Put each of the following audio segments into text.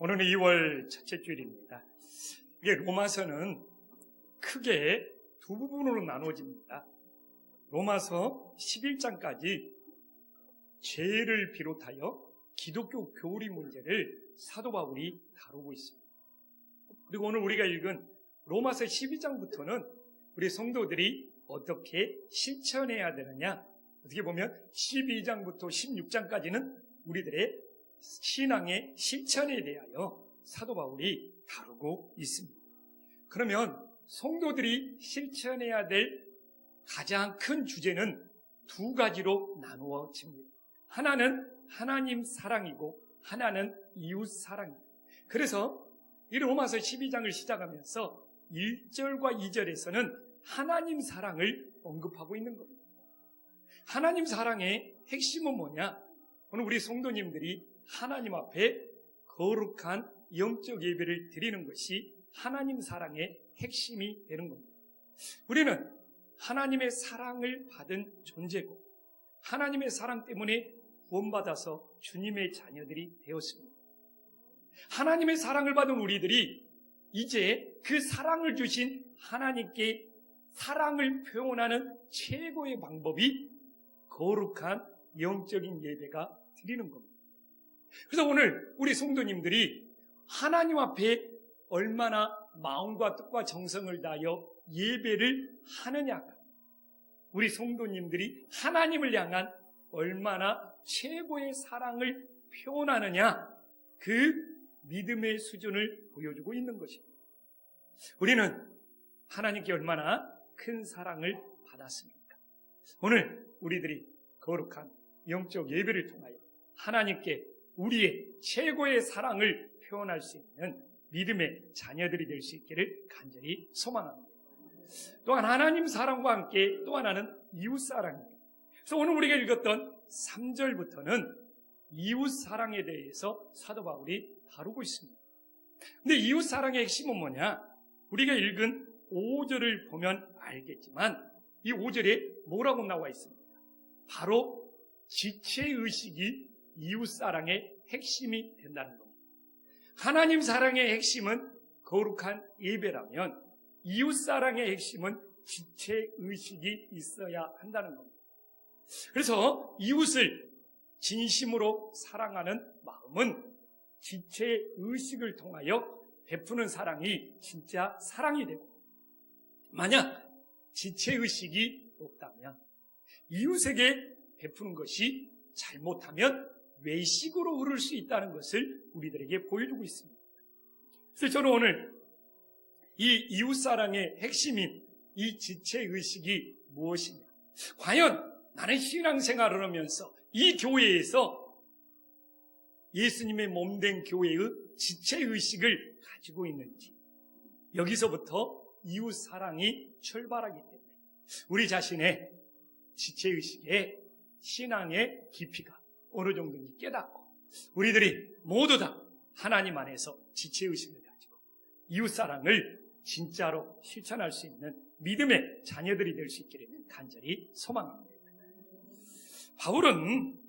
오늘은 2월 첫째 주일입니다. 이게 로마서는 크게 두 부분으로 나눠집니다. 로마서 11장까지 죄를 비롯하여 기독교 교리 문제를 사도 바울이 다루고 있습니다. 그리고 오늘 우리가 읽은 로마서 12장부터는 우리 성도들이 어떻게 실천해야 되느냐, 어떻게 보면 12장부터 16장까지는 우리들의 신앙의 실천에 대하여 사도 바울이 다루고 있습니다. 그러면 성도들이 실천해야 될 가장 큰 주제는 두 가지로 나누어집니다. 하나는 하나님 사랑이고 하나는 이웃 사랑입니다. 그래서 이 로마서 12장을 시작하면서 1절과 2절에서는 하나님 사랑을 언급하고 있는 겁니다. 하나님 사랑의 핵심은 뭐냐? 오늘 우리 성도님들이 하나님 앞에 거룩한 영적 예배를 드리는 것이 하나님 사랑의 핵심이 되는 겁니다. 우리는 하나님의 사랑을 받은 존재고 하나님의 사랑 때문에 구원받아서 주님의 자녀들이 되었습니다. 하나님의 사랑을 받은 우리들이 이제 그 사랑을 주신 하나님께 사랑을 표현하는 최고의 방법이 거룩한 영적인 예배가 드리는 겁니다. 그래서 오늘 우리 성도님들이 하나님 앞에 얼마나 마음과 뜻과 정성을 다하여 예배를 하느냐가 우리 성도님들이 하나님을 향한 얼마나 최고의 사랑을 표현하느냐, 그 믿음의 수준을 보여주고 있는 것입니다. 우리는 하나님께 얼마나 큰 사랑을 받았습니까? 오늘 우리들이 거룩한 영적 예배를 통하여 하나님께 우리의 최고의 사랑을 표현할 수 있는 믿음의 자녀들이 될 수 있기를 간절히 소망합니다. 또한 하나님 사랑과 함께 또 하나는 이웃 사랑입니다. 그래서 오늘 우리가 읽었던 3절부터는 이웃 사랑에 대해서 사도 바울이 다루고 있습니다. 근데 이웃 사랑의 핵심은 뭐냐? 우리가 읽은 5절을 보면 알겠지만 이 5절에 뭐라고 나와 있습니까? 바로 지체의식이 이웃 사랑의 핵심이 된다는 겁니다. 하나님 사랑의 핵심은 거룩한 예배라면 이웃 사랑의 핵심은 지체의식이 있어야 한다는 겁니다. 그래서 이웃을 진심으로 사랑하는 마음은 지체의식을 통하여 베푸는 사랑이 진짜 사랑이 되고, 만약 지체의식이 없다면 이웃에게 베푸는 것이 잘못하면 외식으로 흐를 수 있다는 것을 우리들에게 보여주고 있습니다. 그래서 저는 오늘 이 이웃사랑의 핵심인 이 지체의식이 무엇이냐, 과연 나는 신앙생활을 하면서 이 교회에서 예수님의 몸된 교회의 지체의식을 가지고 있는지, 여기서부터 이웃사랑이 출발하기 때문에 우리 자신의 지체의식의 신앙의 깊이가 어느 정도인지 깨닫고 우리들이 모두 다 하나님 안에서 지체의식을 가지고 이웃사랑을 진짜로 실천할 수 있는 믿음의 자녀들이 될 수 있기를 간절히 소망합니다. 바울은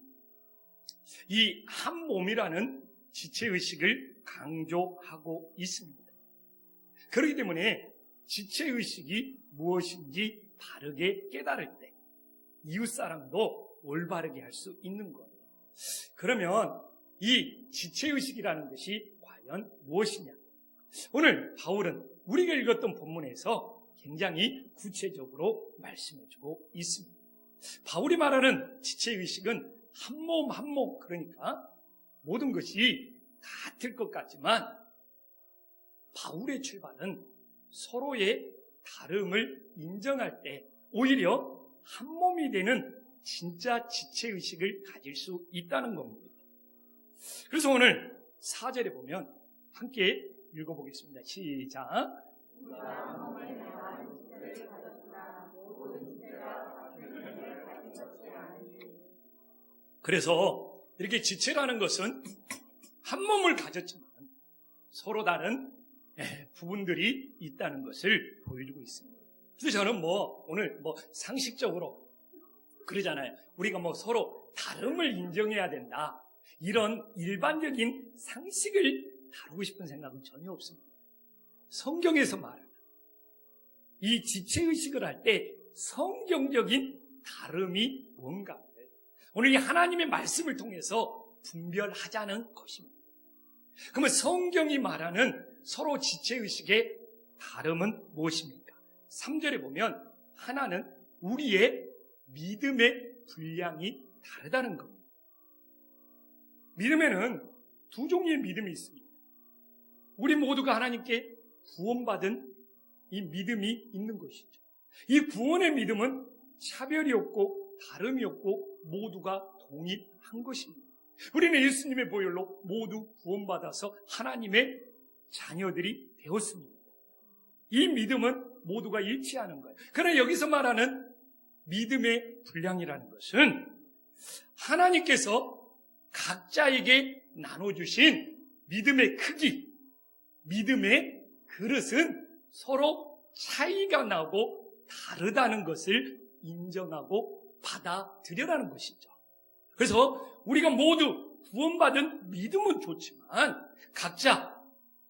이 한 몸이라는 지체의식을 강조하고 있습니다. 그렇기 때문에 지체의식이 무엇인지 바르게 깨달을 때 이웃사랑도 올바르게 할 수 있는 거예요. 그러면 이 지체의식이라는 것이 과연 무엇이냐? 오늘 바울은 우리가 읽었던 본문에서 굉장히 구체적으로 말씀해주고 있습니다. 바울이 말하는 지체의식은 한 몸 한 몸, 그러니까 모든 것이 같을 것 같지만 바울의 출발은 서로의 다름을 인정할 때 오히려 한 몸이 되는 진짜 지체의식을 가질 수 있다는 겁니다. 그래서 오늘 4절에 보면 함께 읽어보겠습니다. 시작. 그래서 이렇게 지체라는 것은 한 몸을 가졌지만 서로 다른 부분들이 있다는 것을 보여주고 있습니다. 그래서 저는 오늘 상식적으로 그러잖아요. 우리가 서로 다름을 인정해야 된다, 이런 일반적인 상식을 다루고 싶은 생각은 전혀 없습니다. 성경에서 말하는 이 지체의식을 할 때 성경적인 다름이 뭔가 오늘 이 하나님의 말씀을 통해서 분별하자는 것입니다. 그러면 성경이 말하는 서로 지체의식의 다름은 무엇입니까? 3절에 보면 하나는 우리의 믿음의 분량이 다르다는 겁니다. 믿음에는 두 종류의 믿음이 있습니다. 우리 모두가 하나님께 구원받은 이 믿음이 있는 것이죠. 이 구원의 믿음은 차별이 없고 다름이 없고 모두가 동일한 것입니다. 우리는 예수님의 보혈로 모두 구원받아서 하나님의 자녀들이 되었습니다. 이 믿음은 모두가 일치하는 거예요. 그러나 여기서 말하는 믿음의 분량이라는 것은 하나님께서 각자에게 나눠주신 믿음의 크기, 믿음의 그릇은 서로 차이가 나고 다르다는 것을 인정하고 받아들여라는 것이죠. 그래서 우리가 모두 구원받은 믿음은 좋지만 각자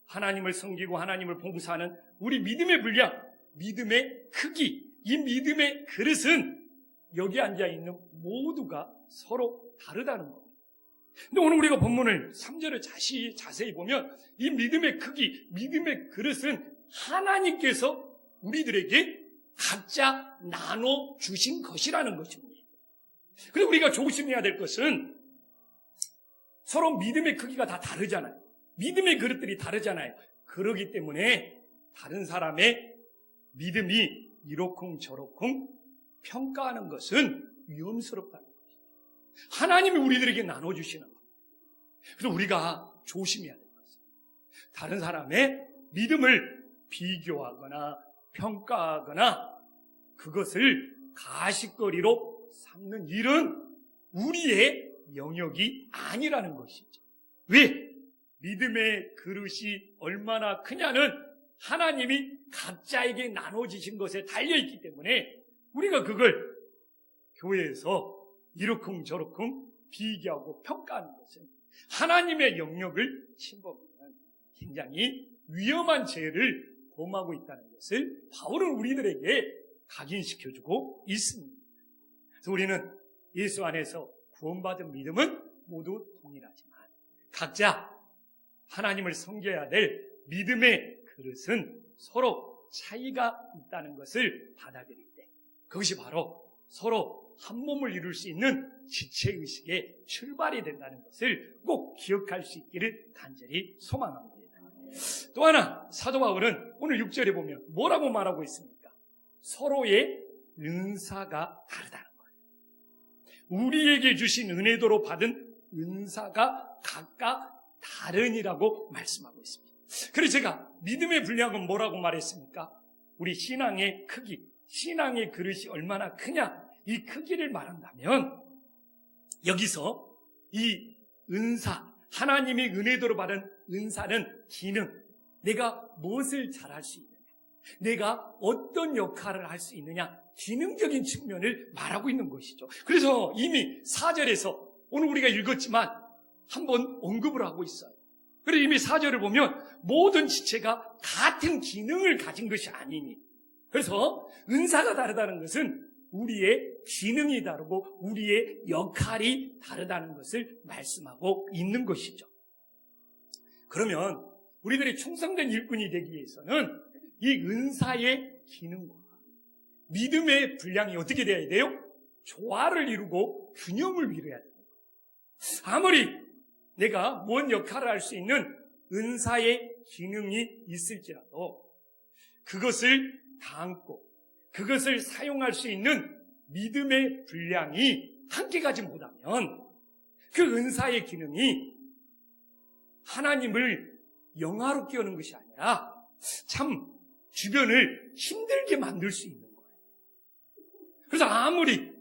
하나님을 섬기고 하나님을 봉사하는 우리 믿음의 분량, 믿음의 크기, 이 믿음의 그릇은 여기 앉아있는 모두가 서로 다르다는 겁니다. 근데 오늘 우리가 본문을 3절을 자세히 보면 이 믿음의 크기, 믿음의 그릇은 하나님께서 우리들에게 각자 나눠주신 것이라는 것입니다. 그래서 우리가 조심해야 될 것은 서로 믿음의 크기가 다 다르잖아요. 믿음의 그릇들이 다르잖아요. 그러기 때문에 다른 사람의 믿음이 이러쿵저러쿵 평가하는 것은 위험스럽다는 것이죠. 하나님이 우리들에게 나눠주시는 것. 그래서 우리가 조심해야 될 것은 다른 사람의 믿음을 비교하거나 평가하거나 그것을 가십거리로 삼는 일은 우리의 영역이 아니라는 것이죠. 왜? 믿음의 그릇이 얼마나 크냐는 하나님이 각자에게 나눠주신 것에 달려있기 때문에 우리가 그걸 교회에서 이러쿵저러쿵 비교하고 평가하는 것은 하나님의 영역을 침범하는 굉장히 위험한 죄를 범하고 있다는 것을 바울은 우리들에게 각인시켜주고 있습니다. 그래서 우리는 예수 안에서 구원받은 믿음은 모두 동일하지만 각자 하나님을 섬겨야 될 믿음의 그릇은 서로 차이가 있다는 것을 받아들일 때 그것이 바로 서로 한 몸을 이룰 수 있는 지체의식의 출발이 된다는 것을 꼭 기억할 수 있기를 간절히 소망합니다. 또 하나 사도 바울은 오늘 6절에 보면 뭐라고 말하고 있습니까? 서로의 은사가 다르다는 거예요. 우리에게 주신 은혜도로 받은 은사가 각각 다르니라고 말씀하고 있습니다. 그래서 제가 믿음의 분량은 뭐라고 말했습니까? 우리 신앙의 크기, 신앙의 그릇이 얼마나 크냐 이 크기를 말한다면 여기서 이 은사, 하나님이 은혜도로 받은 은사는 기능, 내가 무엇을 잘할 수 있느냐, 내가 어떤 역할을 할 수 있느냐, 기능적인 측면을 말하고 있는 것이죠. 그래서 이미 4절에서 오늘 우리가 읽었지만 한번 언급을 하고 있어요. 그래서 이미 4절을 보면 모든 지체가 같은 기능을 가진 것이 아니니, 그래서 은사가 다르다는 것은 우리의 기능이 다르고 우리의 역할이 다르다는 것을 말씀하고 있는 것이죠. 그러면 우리들이 충성된 일꾼이 되기 위해서는 이 은사의 기능과 믿음의 분량이 어떻게 되어야 돼요? 조화를 이루고 균형을 이루어야 돼요. 아무리 내가 뭔 역할을 할 수 있는 은사의 기능이 있을지라도 그것을 담고 그것을 사용할 수 있는 믿음의 분량이 함께 가지 못하면 그 은사의 기능이 하나님을 영화롭게 하는 것이 아니라 참 주변을 힘들게 만들 수 있는 거예요. 그래서 아무리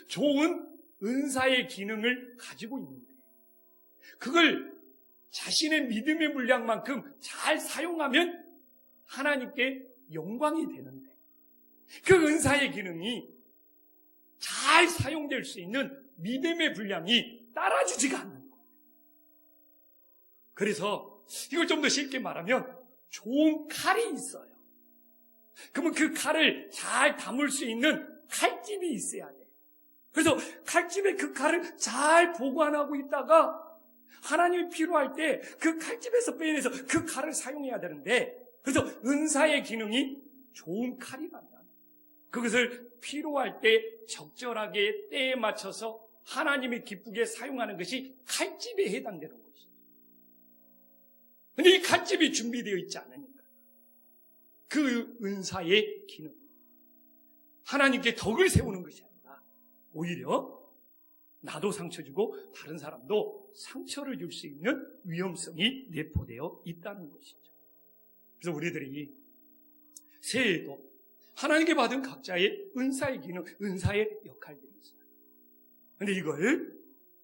좋은 은사의 기능을 가지고 있는데 그걸 자신의 믿음의 분량만큼 잘 사용하면 하나님께 영광이 되는데 그 은사의 기능이 잘 사용될 수 있는 믿음의 분량이 따라주지가 않는 거예요. 그래서 이걸 좀 더 쉽게 말하면 좋은 칼이 있어요. 그러면 그 칼을 잘 담을 수 있는 칼집이 있어야 돼요. 그래서 칼집에 그 칼을 잘 보관하고 있다가 하나님이 필요할 때 그 칼집에서 빼내서 그 칼을 사용해야 되는데, 그래서 은사의 기능이 좋은 칼이라면 그것을 필요할 때 적절하게 때에 맞춰서 하나님이 기쁘게 사용하는 것이 칼집에 해당되는 것이죠. 그런데 이 칼집이 준비되어 있지 않으니까 그 은사의 기능, 하나님께 덕을 세우는 것이 아니라 오히려 나도 상처 주고 다른 사람도 상처를 줄 수 있는 위험성이 내포되어 있다는 것이죠. 그래서 우리들이 새해에도 하나님께 받은 각자의 은사의 기능, 은사의 역할들이 있어요. 그런데 이걸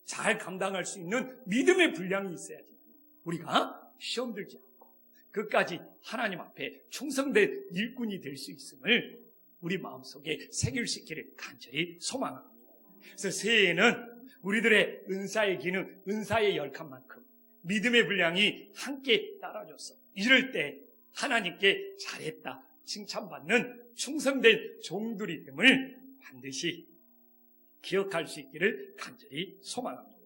잘 감당할 수 있는 믿음의 분량이 있어야지 우리가 시험 들지 않고 끝까지 하나님 앞에 충성된 일꾼이 될 수 있음을 우리 마음속에 새길 수 있기를 간절히 소망합니다. 그래서 새해에는 우리들의 은사의 기능, 은사의 열칸만큼 믿음의 분량이 함께 따라줘서 이럴 때 하나님께 잘했다 칭찬받는 충성된 종들이 됨을 반드시 기억할 수 있기를 간절히 소망합니다.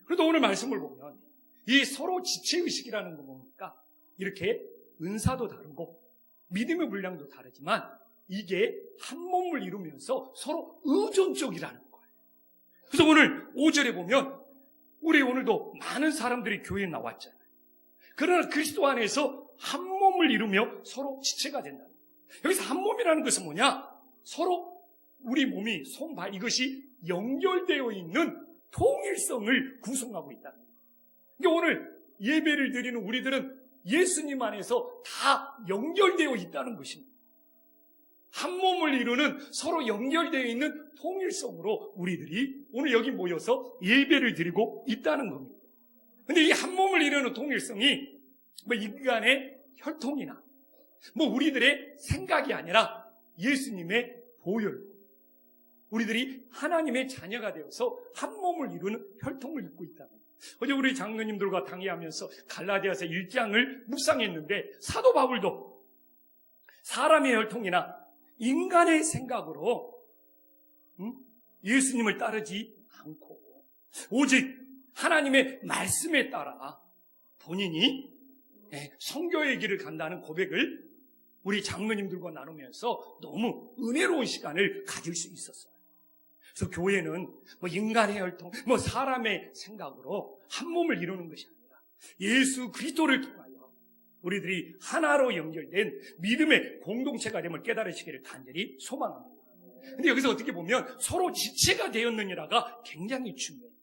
그래도 오늘 말씀을 보면 이 서로 지체의식이라는 거 뭡니까? 이렇게 은사도 다르고 믿음의 분량도 다르지만 이게 한 몸을 이루면서 서로 의존적이라는 거예요. 그래서 오늘 5절에 보면 우리 오늘도 많은 사람들이 교회에 나왔잖아요. 그러나 그리스도 안에서 한 몸을 이루며 서로 지체가 된다는 거예요. 여기서 한 몸이라는 것은 뭐냐? 서로 우리 몸이 손, 발 이것이 연결되어 있는 통일성을 구성하고 있다는 거예요. 그러니까 오늘 예배를 드리는 우리들은 예수님 안에서 다 연결되어 있다는 것입니다. 한 몸을 이루는 서로 연결되어 있는 통일성으로 우리들이 오늘 여기 모여서 예배를 드리고 있다는 겁니다. 그런데 이 한 몸을 이루는 통일성이 뭐 인간의 혈통이나 뭐 우리들의 생각이 아니라 예수님의 보혈, 우리들이 하나님의 자녀가 되어서 한 몸을 이루는 혈통을 입고 있다는 거예요. 어제 우리 장로님들과 당회하면서 갈라디아서 1장을 묵상했는데 사도 바울도 사람의 혈통이나 인간의 생각으로 예수님을 따르지 않고 오직 하나님의 말씀에 따라 본인이 선교의 길을 간다는 고백을 우리 장로님들과 나누면서 너무 은혜로운 시간을 가질 수 있었어요. 그래서 교회는 뭐 인간의 혈통, 뭐 사람의 생각으로 한 몸을 이루는 것이 아니라 예수 그리스도를 통하여 우리들이 하나로 연결된 믿음의 공동체가 됨을 깨달으시기를 간절히 소망합니다. 근데 여기서 어떻게 보면 서로 지체가 되었느니라가 굉장히 중요해요.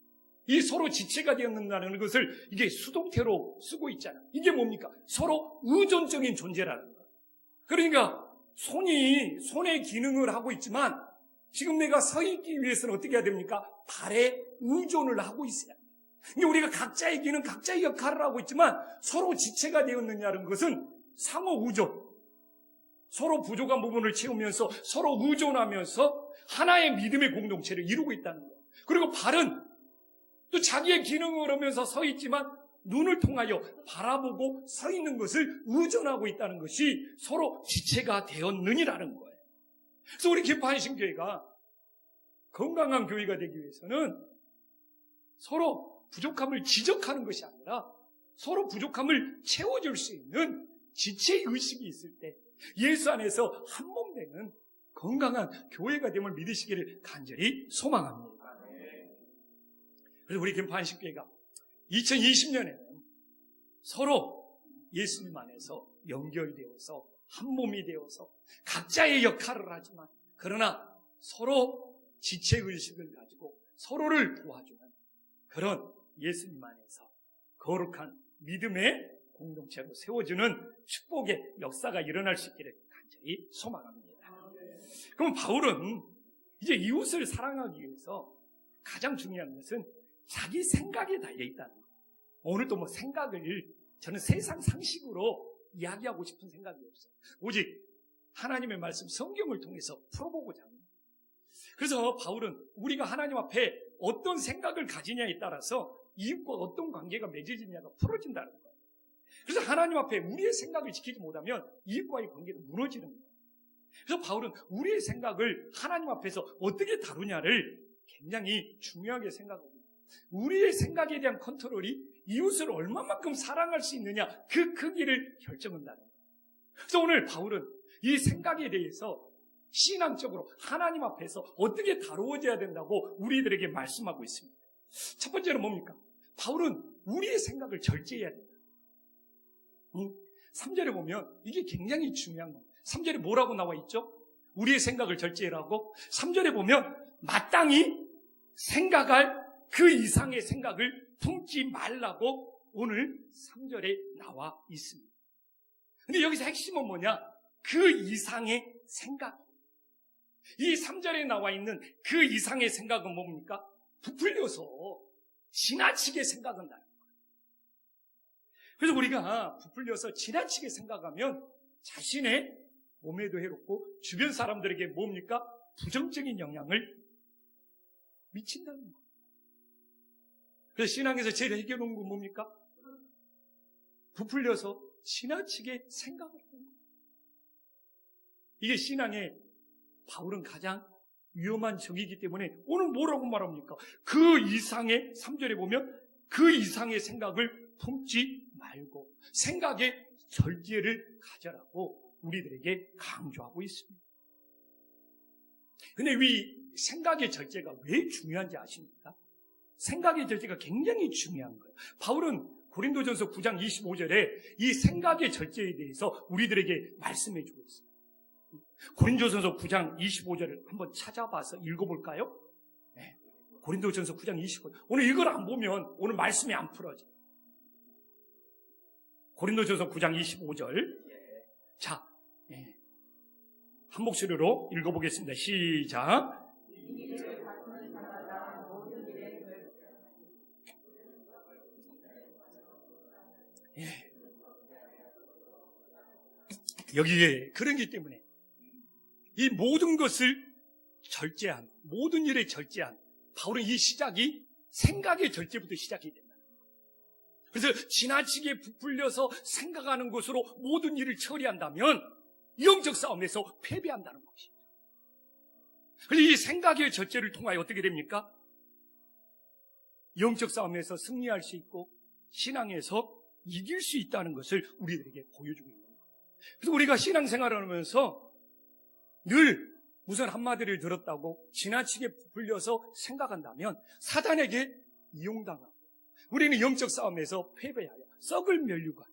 이 서로 지체가 되었는다는 것을 이게 수동태로 쓰고 있잖아요. 이게 뭡니까? 서로 의존적인 존재라는 거예요. 그러니까 손의 기능을 하고 있지만 지금 내가 서 있기 위해서는 어떻게 해야 됩니까? 발에 의존을 하고 있어야 돼요. 그러니까 우리가 각자의 기능, 각자의 역할을 하고 있지만 서로 지체가 되었느냐는 것은 상호 의존. 서로 부족한 부분을 채우면서 서로 의존하면서 하나의 믿음의 공동체를 이루고 있다는 거예요. 그리고 발은 또 자기의 기능을 하면서 서 있지만 눈을 통하여 바라보고 서 있는 것을 의존하고 있다는 것이 서로 지체가 되었느니라는 거예요. 그래서 우리 기파한신교회가 건강한 교회가 되기 위해서는 서로 부족함을 지적하는 것이 아니라 서로 부족함을 채워줄 수 있는 지체의식이 있을 때 예수 안에서 한 몸 되는 건강한 교회가 됨을 믿으시기를 간절히 소망합니다. 그래서 우리 김파한식교회가 2020년에는 서로 예수님 안에서 연결되어서 한 몸이 되어서 각자의 역할을 하지만 그러나 서로 지체의식을 가지고 서로를 도와주는 그런 예수님 안에서 거룩한 믿음의 공동체로 세워주는 축복의 역사가 일어날 수 있기를 간절히 소망합니다. 그럼 바울은 이제 이웃을 사랑하기 위해서 가장 중요한 것은 자기 생각에 달려있다는 거예요. 오늘도 뭐 생각을 저는 세상 상식으로 이야기하고 싶은 생각이 없어요. 오직 하나님의 말씀 성경을 통해서 풀어보고자 합니다. 그래서 바울은 우리가 하나님 앞에 어떤 생각을 가지냐에 따라서 이웃과 어떤 관계가 맺어지냐가 풀어진다는 거예요. 하나님 앞에 우리의 생각을 지키지 못하면 이웃과의 관계도 무너지는 거예요. 그래서 바울은 우리의 생각을 하나님 앞에서 어떻게 다루냐를 굉장히 중요하게 생각합니다. 우리의 생각에 대한 컨트롤이 이웃을 얼마만큼 사랑할 수 있느냐, 그 크기를 결정한다는 거예요. 그래서 오늘 바울은 이 생각에 대해서 신앙적으로 하나님 앞에서 어떻게 다루어져야 된다고 우리들에게 말씀하고 있습니다. 첫 번째는 뭡니까? 바울은 우리의 생각을 절제해야 된다. 3절에 보면 이게 굉장히 중요한 겁니다. 3절에 뭐라고 나와 있죠? 우리의 생각을 절제하라고. 3절에 보면 마땅히 생각할 그 이상의 생각을 품지 말라고 오늘 3절에 나와 있습니다. 근데 여기서 핵심은 뭐냐? 그 이상의 생각. 이 3절에 나와 있는 그 이상의 생각은 뭡니까? 부풀려서 지나치게 생각한다는 거예요. 그래서 우리가 부풀려서 지나치게 생각하면 자신의 몸에도 해롭고 주변 사람들에게 뭡니까? 부정적인 영향을 미친다는 거예요. 그래서 신앙에서 제일 해결하는 건 뭡니까? 부풀려서 지나치게 생각을 하는 거예요. 이게 신앙의 바울은 가장 위험한 적이기 때문에 오늘 뭐라고 말합니까? 그 이상의 3절에 보면 그 이상의 생각을 품지 말고 생각의 절제를 가져라고 우리들에게 강조하고 있습니다. 근데 이 생각의 절제가 왜 중요한지 아십니까? 생각의 절제가 굉장히 중요한 거예요. 바울은 고린도전서 9장 25절에 이 생각의 절제에 대해서 우리들에게 말씀해 주고 있어요. 고린도전서 9장 25절을 한번 찾아봐서 읽어볼까요? 네. 고린도전서 9장 25절. 오늘 이걸 안 보면 오늘 말씀이 안 풀어져요. 고린도전서 9장 25절. 자, 네. 한 목소리로 읽어보겠습니다. 시작. 예. 여기에 그런 게 때문에 이 모든 것을 절제한, 모든 일에 절제한 바울은 이 시작이 생각의 절제부터 시작이 된다. 그래서 지나치게 부풀려서 생각하는 것으로 모든 일을 처리한다면 영적 싸움에서 패배한다는 것이죠. 그래서 이 생각의 절제를 통하여 어떻게 됩니까? 영적 싸움에서 승리할 수 있고 신앙에서 이길 수 있다는 것을 우리들에게 보여주고 있는 거예요. 그래서 우리가 신앙생활을 하면서 늘 무슨 한마디를 들었다고 지나치게 부풀려서 생각한다면 사단에게 이용당하고 우리는 영적 싸움에서 패배하여 썩을 면류관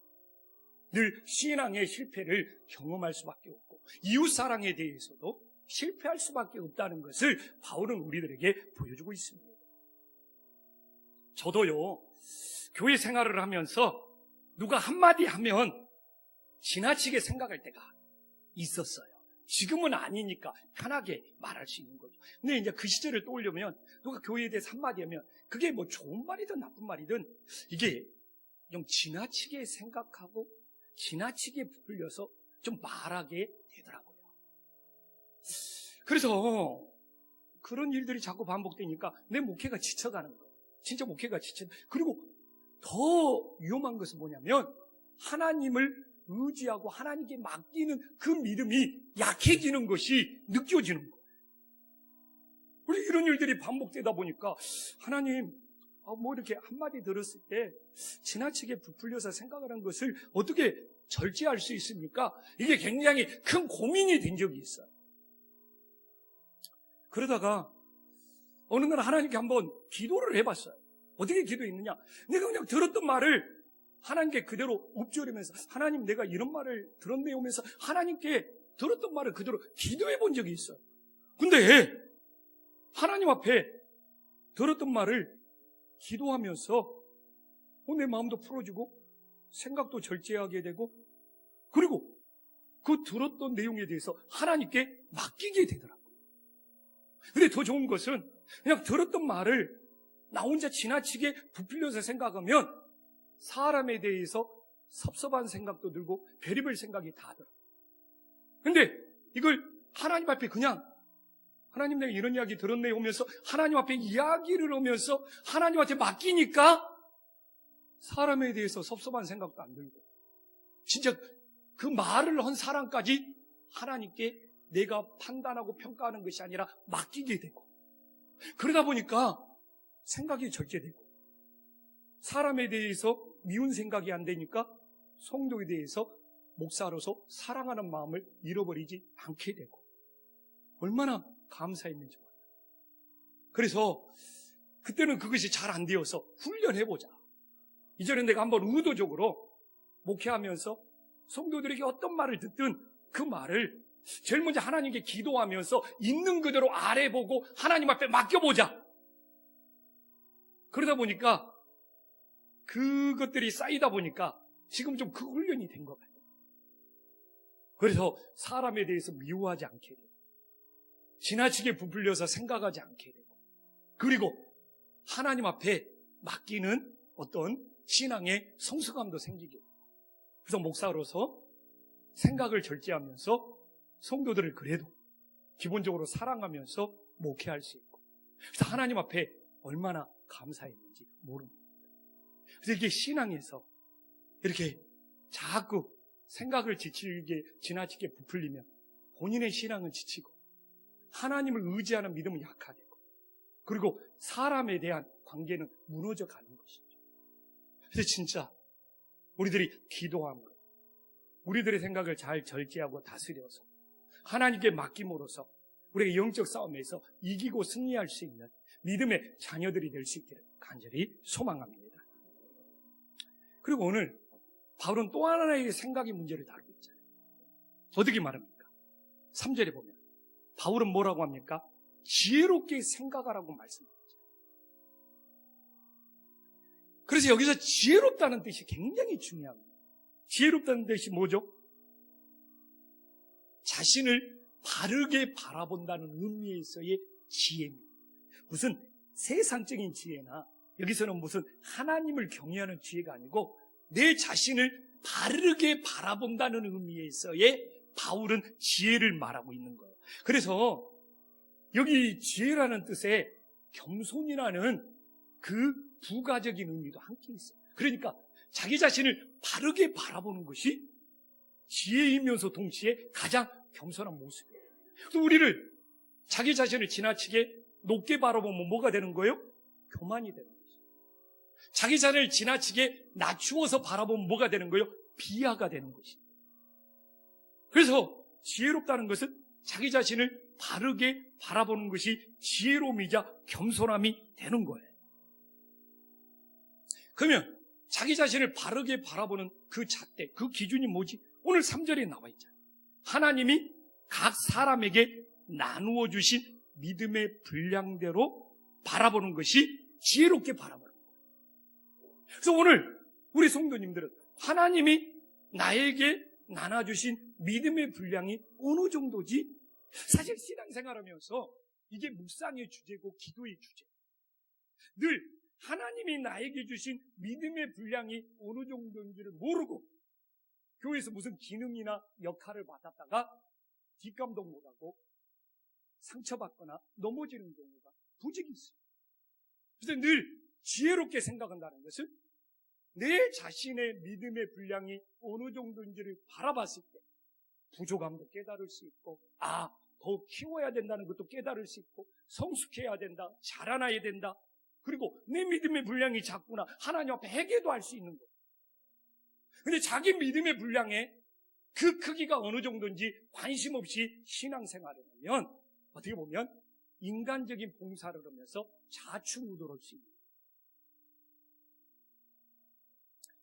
늘 신앙의 실패를 경험할 수밖에 없고 이웃사랑에 대해서도 실패할 수밖에 없다는 것을 바울은 우리들에게 보여주고 있습니다. 저도요, 교회 생활을 하면서 누가 한마디 하면 지나치게 생각할 때가 있었어요. 지금은 아니니까 편하게 말할 수 있는 거죠. 근데 이제 그 시절을 떠올려면 누가 교회에 대해서 한마디 하면 그게 뭐 좋은 말이든 나쁜 말이든 이게 좀 지나치게 생각하고 지나치게 부풀려서 좀 말하게 되더라고요. 그래서 그런 일들이 자꾸 반복되니까 내 목회가 지쳐가는 거예요. 진짜 목회가 그리고 더 위험한 것은 뭐냐면 하나님을 의지하고 하나님께 맡기는 그 믿음이 약해지는 것이 느껴지는 거예요. 우리 이런 일들이 반복되다 보니까 하나님 뭐 이렇게 한마디 들었을 때 지나치게 부풀려서 생각하는 것을 어떻게 절제할 수 있습니까? 이게 굉장히 큰 고민이 된 적이 있어요. 그러다가 어느 날 하나님께 한번 기도를 해봤어요. 어떻게 기도했느냐? 내가 그냥 들었던 말을 하나님께 그대로 읊조리면서 하나님 내가 이런 말을 들었네 오면서 하나님께 들었던 말을 그대로 기도해 본 적이 있어요. 근데 하나님 앞에 들었던 말을 기도하면서 내 마음도 풀어지고 생각도 절제하게 되고 그리고 그 들었던 내용에 대해서 하나님께 맡기게 되더라고요. 근데 더 좋은 것은 그냥 들었던 말을 나 혼자 지나치게 부풀려서 생각하면 사람에 대해서 섭섭한 생각도 들고 별의별 생각이 다 들어. 근데 이걸 하나님 앞에 그냥 하나님 내가 이런 이야기 들었네 오면서 하나님 앞에 이야기를 하면서 하나님한테 맡기니까 사람에 대해서 섭섭한 생각도 안 들고 진짜 그 말을 한 사람까지 하나님께 내가 판단하고 평가하는 것이 아니라 맡기게 되고, 그러다 보니까 생각이 절제되고, 사람에 대해서 미운 생각이 안 되니까 성도에 대해서 목사로서 사랑하는 마음을 잃어버리지 않게 되고, 얼마나 감사했는지 몰라요. 그래서 그때는 그것이 잘 안 되어서 훈련해보자. 이전에 내가 한번 의도적으로 목회하면서 성도들에게 어떤 말을 듣든 그 말을 제일 먼저 하나님께 기도하면서 있는 그대로 아래보고 하나님 앞에 맡겨보자. 그러다 보니까 그것들이 쌓이다 보니까 지금 좀 그 훈련이 된 것 같아요. 그래서 사람에 대해서 미워하지 않게 되고, 지나치게 부풀려서 생각하지 않게 되고, 그리고 하나님 앞에 맡기는 어떤 신앙의 성숙함도 생기게 되고, 그래서 목사로서 생각을 절제하면서 성도들을 그래도 기본적으로 사랑하면서 목회할 수 있고, 그래서 하나님 앞에 얼마나 감사했는지 모릅니다. 그래서 이게 신앙에서 이렇게 자꾸 생각을 지나치게 부풀리면 본인의 신앙은 지치고 하나님을 의지하는 믿음은 약화되고, 그리고 사람에 대한 관계는 무너져 가는 것이죠. 그래서 진짜 우리들이 기도함으로 우리들의 생각을 잘 절제하고 다스려서 하나님께 맡김으로써 우리가 영적 싸움에서 이기고 승리할 수 있는 믿음의 자녀들이 될 수 있기를 간절히 소망합니다. 그리고 오늘 바울은 또 하나의 생각의 문제를 다루고 있잖아요. 어떻게 말합니까? 3절에 보면 바울은 뭐라고 합니까? 지혜롭게 생각하라고 말씀합니다. 그래서 여기서 지혜롭다는 뜻이 굉장히 중요합니다. 지혜롭다는 뜻이 뭐죠? 자신을 바르게 바라본다는 의미에서의 지혜입니다. 무슨 세상적인 지혜나 여기서는 무슨 하나님을 경외하는 지혜가 아니고 내 자신을 바르게 바라본다는 의미에서의 바울은 지혜를 말하고 있는 거예요. 그래서 여기 지혜라는 뜻에 겸손이라는 그 부가적인 의미도 함께 있어요. 그러니까 자기 자신을 바르게 바라보는 것이 지혜이면서 동시에 가장 겸손한 모습이에요. 그래서 우리를 자기 자신을 지나치게 높게 바라보면 뭐가 되는 거예요? 교만이 되는 거예요. 자기 자신을 지나치게 낮추어서 바라보면 뭐가 되는 거예요? 비하가 되는 것입니다. 그래서 지혜롭다는 것은 자기 자신을 바르게 바라보는 것이 지혜로움이자 겸손함이 되는 거예요. 그러면 자기 자신을 바르게 바라보는 그 잣대, 그 기준이 뭐지? 오늘 3절에 나와 있잖아요. 하나님이 각 사람에게 나누어 주신 믿음의 분량대로 바라보는 것이 지혜롭게 바라보는 거예요. 그래서 오늘 우리 성도님들은 하나님이 나에게 나눠주신 믿음의 분량이 어느 정도지? 사실 신앙생활하면서 이게 묵상의 주제고 기도의 주제. 늘 하나님이 나에게 주신 믿음의 분량이 어느 정도인지를 모르고 교회에서 무슨 기능이나 역할을 받았다가 뒷감동 못하고 상처받거나 넘어지는 경우가 부지기 있어요. 그래서 늘 지혜롭게 생각한다는 것은 내 자신의 믿음의 분량이 어느 정도인지를 바라봤을 때 부족함도 깨달을 수 있고, 더 키워야 된다는 것도 깨달을 수 있고, 성숙해야 된다, 자라나야 된다, 그리고 내 믿음의 분량이 작구나 하나님 앞에 회개도 할 수 있는 거예요. 근데 자기 믿음의 분량에 그 크기가 어느 정도인지 관심 없이 신앙생활을 하면 어떻게 보면 인간적인 봉사를 하면서 좌충우돌할 수 있는 거예요.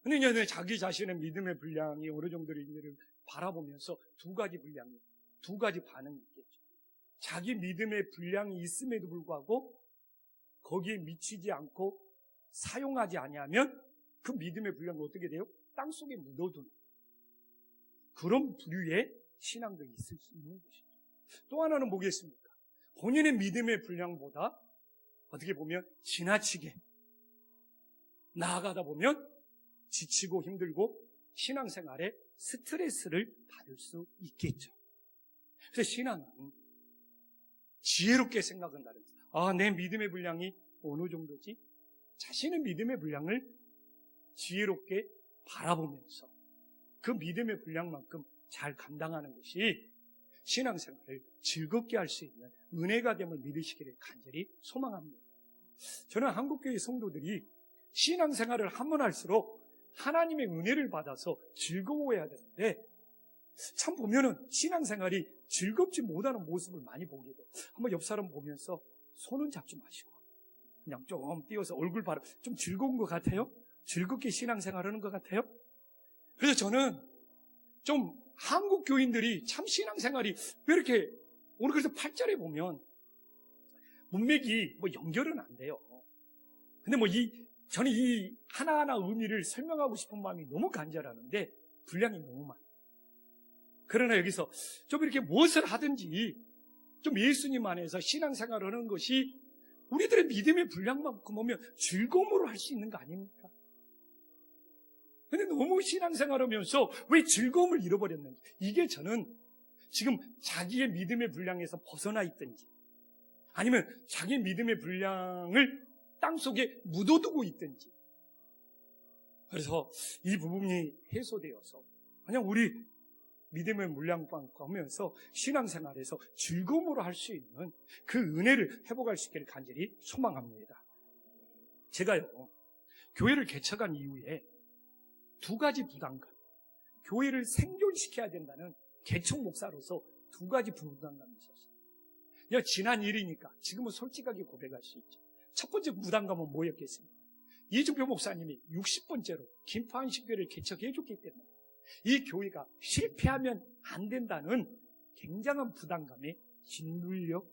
근데 이제 자기 자신의 믿음의 분량이 어느 정도인지를 바라보면서 두 가지 반응이 있겠죠. 자기 믿음의 분량이 있음에도 불구하고 거기에 미치지 않고 사용하지 아니하면 그 믿음의 분량이 어떻게 돼요? 땅속에 묻어두는 그런 부류의 신앙도 있을 수 있는 것이죠. 또 하나는 뭐겠습니까? 본인의 믿음의 분량보다 어떻게 보면 지나치게 나아가다 보면 지치고 힘들고 신앙생활에 스트레스를 받을 수 있겠죠. 그래서 신앙은 지혜롭게 생각한다는 거예요. 내 믿음의 분량이 어느 정도지? 자신의 믿음의 분량을 지혜롭게 바라보면서 그 믿음의 분량만큼 잘 감당하는 것이 신앙생활을 즐겁게 할 수 있는 은혜가 됨을 믿으시기를 간절히 소망합니다. 저는 한국교회 성도들이 신앙생활을 하면 할수록 하나님의 은혜를 받아서 즐거워해야 되는데 참 보면은 신앙생활이 즐겁지 못하는 모습을 많이 보게 돼요. 한번 옆 사람 보면서 손은 잡지 마시고 그냥 좀 띄워서 얼굴 바로 좀 즐거운 것 같아요? 즐겁게 신앙생활 하는 것 같아요? 그래서 저는 좀 한국 교인들이 참 신앙생활이 왜 이렇게 오늘 그래서 8절에 보면 문맥이 뭐 연결은 안 돼요. 근데 뭐 저는 이 하나하나 의미를 설명하고 싶은 마음이 너무 간절하는데 분량이 너무 많아요. 그러나 여기서 좀 이렇게 무엇을 하든지 좀 예수님 안에서 신앙생활을 하는 것이 우리들의 믿음의 분량만큼 보면 즐거움으로 할 수 있는 거 아닙니까? 근데 너무 신앙생활 하면서 왜 즐거움을 잃어버렸는지, 이게 저는 지금 자기의 믿음의 분량에서 벗어나 있든지 아니면 자기의 믿음의 분량을 땅속에 묻어두고 있든지, 그래서 이 부분이 해소되어서 그냥 우리 믿음의 물량만큼 하면서 신앙생활에서 즐거움으로 할 수 있는 그 은혜를 회복할 수 있기를 간절히 소망합니다. 제가요, 교회를 개척한 이후에 두 가지 부담감, 교회를 생존시켜야 된다는 개척 목사로서 두 가지 부담감이 있었어요. 지난 일이니까 지금은 솔직하게 고백할 수 있죠. 첫 번째 부담감은 뭐였겠습니까? 이준표 목사님이 60번째로 김포한식교회를 개척해 줬기 때문에 이 교회가 실패하면 안 된다는 굉장한 부담감에 짓눌려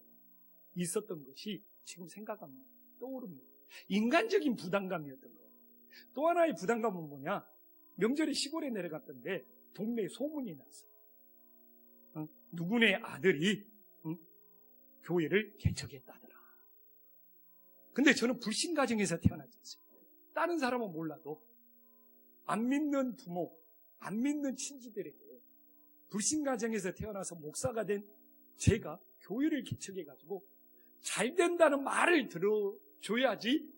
있었던 것이 지금 생각하면 떠오릅니다. 인간적인 부담감이었던 거예요. 또 하나의 부담감은 뭐냐? 명절에 시골에 내려갔던데 동네에 소문이 났어. 누구네 아들이 교회를 개척했다더라. 근데 저는 불신 가정에서 태어나지 않습니다. 다른 사람은 몰라도 안 믿는 부모, 안 믿는 친지들에게 불신 가정에서 태어나서 목사가 된 제가 교회를 개척해가지고 잘 된다는 말을 들어줘야지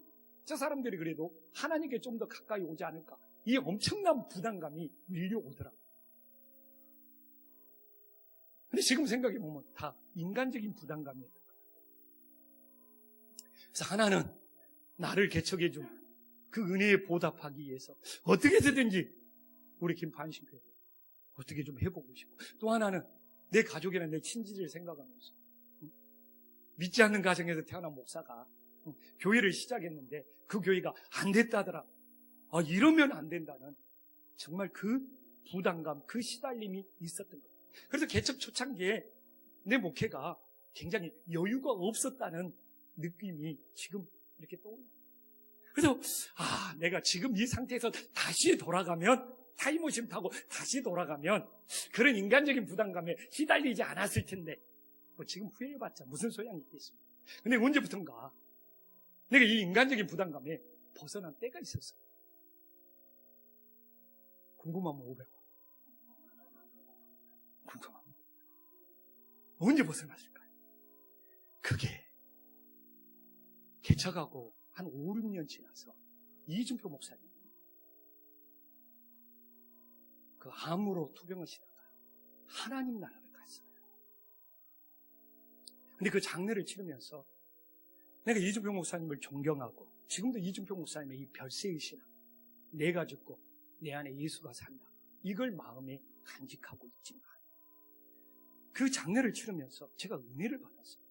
저 사람들이 그래도 하나님께 좀 더 가까이 오지 않을까, 이 엄청난 부담감이 밀려오더라고요. 근데 지금 생각해보면 다 인간적인 부담감이었던 거예요. 그래서 하나는 나를 개척해준 그 은혜에 보답하기 위해서 어떻게든지 우리 김포한식교회 어떻게 좀 해보고 싶고, 또 하나는 내 가족이나 내 친지를 생각하면서 믿지 않는 가정에서 태어난 목사가 교회를 시작했는데 그 교회가 안 됐다더라. 이러면 안 된다는 정말 그 부담감, 그 시달림이 있었던 거예요. 그래서 개척 초창기에 내 목회가 굉장히 여유가 없었다는 느낌이 지금 이렇게 떠올라요. 그래서 내가 지금 이 상태에서 다시 돌아가면, 타임머신 타고 다시 돌아가면 그런 인간적인 부담감에 시달리지 않았을 텐데 뭐 지금 후회해봤자 무슨 소용이 있겠습니까? 근데 언제부턴가 내가 이 인간적인 부담감에 벗어난 때가 있었어요. 궁금하면 500원. 궁금합니다. 언제 벗어났을까요? 그게 개척하고 한 5, 6년 지나서 이준표 목사님이 그 암으로 투병하시다가 하나님 나라를 갔어요. 근데 그 장례를 치르면서 내가 이준표 목사님을 존경하고 지금도 이준표 목사님의 이 별세의 신앙, 내가 죽고 내 안에 예수가 산다, 이걸 마음에 간직하고 있지만 그 장례를 치르면서 제가 은혜를 받았어요.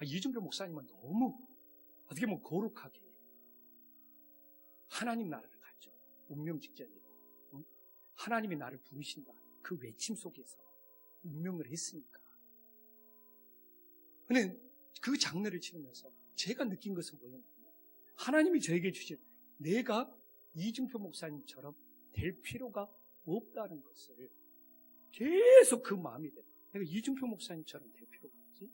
이준표 목사님은 너무 어떻게 보면 거룩하게 하나님 나라를 갔죠. 운명 직전으로. 하나님이 나를 부르신다, 그 외침 속에서 운명을 했으니까. 근데 그 장례를 치르면서 제가 느낀 것은 뭐냐면, 하나님이 저에게 주신, 내가 이준표 목사님처럼 될 필요가 없다는 것을 계속 그 마음이 돼요. 내가 이준표 목사님처럼 될 필요가 없지?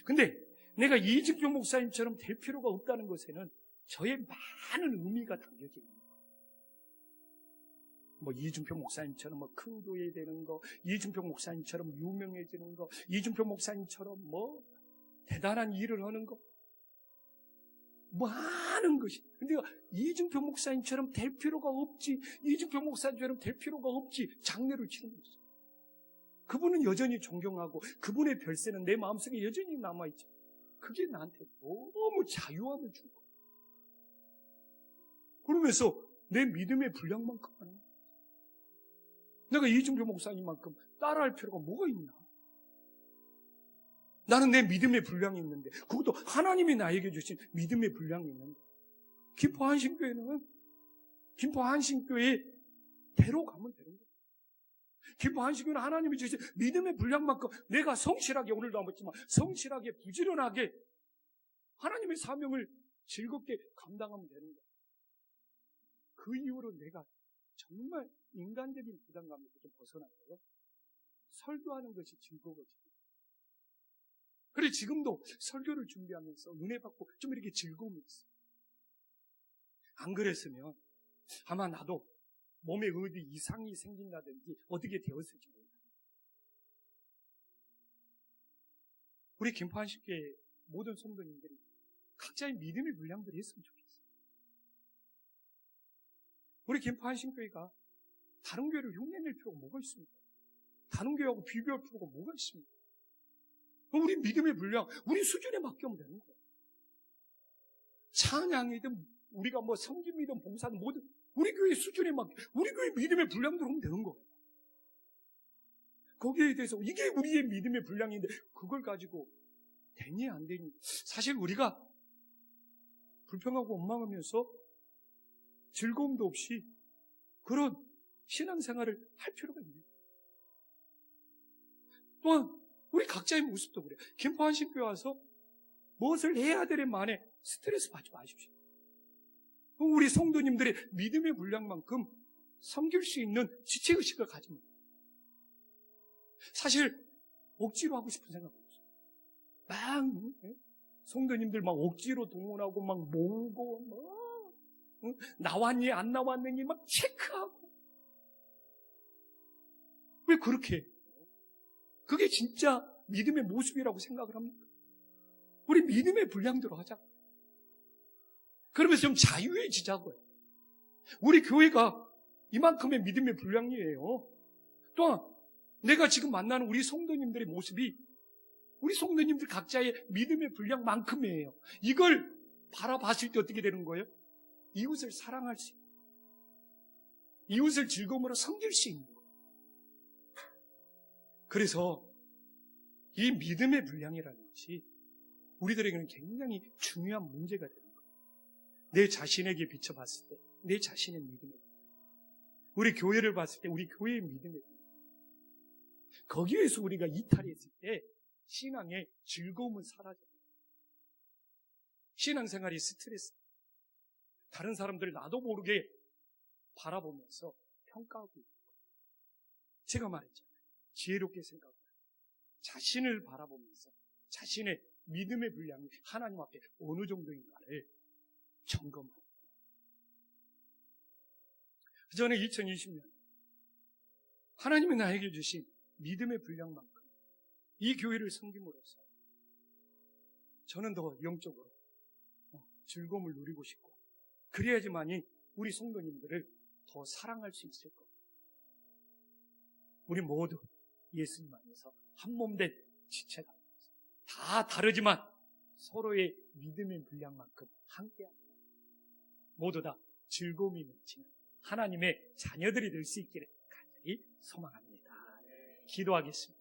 근데 내가 이준표 목사님처럼 될 필요가 없다는 것에는 저의 많은 의미가 담겨져 있는 거예요. 뭐 이준표 목사님처럼 뭐 큰 교회 되는 거, 이준표 목사님처럼 유명해지는 거, 이준표 목사님처럼 뭐 대단한 일을 하는 거. 많은 것이. 근데 이중표 목사님처럼 될 필요가 없지. 이중표 목사님처럼 될 필요가 없지. 장례를 치는 거죠. 그분은 여전히 존경하고 그분의 별세는 내 마음속에 여전히 남아있죠. 그게 나한테 너무 자유함을 준 거예요. 그러면서 내 믿음의 분량만큼 하는 거예요. 내가 이중표 목사님만큼 따라할 필요가 뭐가 있나? 나는 내 믿음의 분량이 있는데, 그것도 하나님이 나에게 주신 믿음의 분량이 있는데, 김포 한신교회는 김포 한신교회 대로 가면 되는 거예요. 김포 한신교회는 하나님이 주신 믿음의 분량만큼 내가 성실하게, 오늘도 한번 했지만 성실하게 부지런하게 하나님의 사명을 즐겁게 감당하면 되는 거예요. 그 이후로 내가 정말 인간적인 부담감에서 좀 벗어나서요. 설교하는 것이 즐거워집니다. 그래 지금도 설교를 준비하면서 은혜 받고 좀 이렇게 즐거움이 있어요. 안 그랬으면 아마 나도 몸에 어디 이상이 생긴다든지 어떻게 되었을지 몰라요. 우리 김포한식교회 모든 성도님들이 각자의 믿음의 분량들이 있으면 좋겠어요. 우리 김포한식교회가 다른 교회를 흉내낼 필요가 뭐가 있습니까? 다른 교회하고 비교할 필요가 뭐가 있습니까? 우리 믿음의 분량, 우리 수준에 맡기면 되는 거예요. 찬양이든 우리가 뭐 섬김이든 봉사든 뭐든 우리 교회 수준에 맡겨, 우리 교회 믿음의 분량대로 하면 되는 거예요. 거기에 대해서 이게 우리의 믿음의 분량인데 그걸 가지고 되니 안 되니. 사실 우리가 불평하고 원망하면서 즐거움도 없이 그런 신앙생활을 할 필요가 있는 거예요. 또한 우리 각자의 모습도 그래요. 김포 한신교회 와서 무엇을 해야 되는 만에 스트레스 받지 마십시오. 우리 성도님들의 믿음의 분량만큼 섬길 수 있는 지체의식을 가지면 돼요. 사실 억지로 하고 싶은 생각 없어요. 막 성도님들 막 억지로 동원하고 막 모으고 막 나왔니 안 나왔느니 막 체크하고 왜 그렇게 해요? 그게 진짜 믿음의 모습이라고 생각을 합니까? 우리 믿음의 분량대로 하자고. 그러면서 좀 자유해지자고요. 우리 교회가 이만큼의 믿음의 분량이에요. 또한 내가 지금 만나는 우리 성도님들의 모습이 우리 성도님들 각자의 믿음의 분량만큼이에요. 이걸 바라봤을 때 어떻게 되는 거예요? 이웃을 사랑할 수 있는 거예요. 이웃을 즐거움으로 섬길 수 있는 거예요. 그래서 이 믿음의 분량이라는 것이 우리들에게는 굉장히 중요한 문제가 되는 거예요. 내 자신에게 비춰봤을 때 내 자신의 믿음의 분량, 우리 교회를 봤을 때 우리 교회의 믿음의 분량, 거기에서 우리가 이탈했을 때 신앙의 즐거움은 사라져요. 신앙생활이 스트레스, 다른 사람들 나도 모르게 바라보면서 평가하고 있는 거예요. 제가 말했잖아요. 지혜롭게 생각하고 자신을 바라보면서 자신의 믿음의 분량이 하나님 앞에 어느 정도인가를 점검하는 거예요. 저는 2020년 하나님이 나에게 주신 믿음의 분량만큼 이 교회를 섬김으로써 저는 더 영적으로 즐거움을 누리고 싶고 그래야지만이 우리 성도님들을 더 사랑할 수 있을 겁니다. 우리 모두 예수님 안에서 한 몸된 지체다. 다 다르지만 서로의 믿음의 분량만큼 함께합니다. 모두 다 즐거움이 넘치는 하나님의 자녀들이 될 수 있기를 간절히 소망합니다. 기도하겠습니다.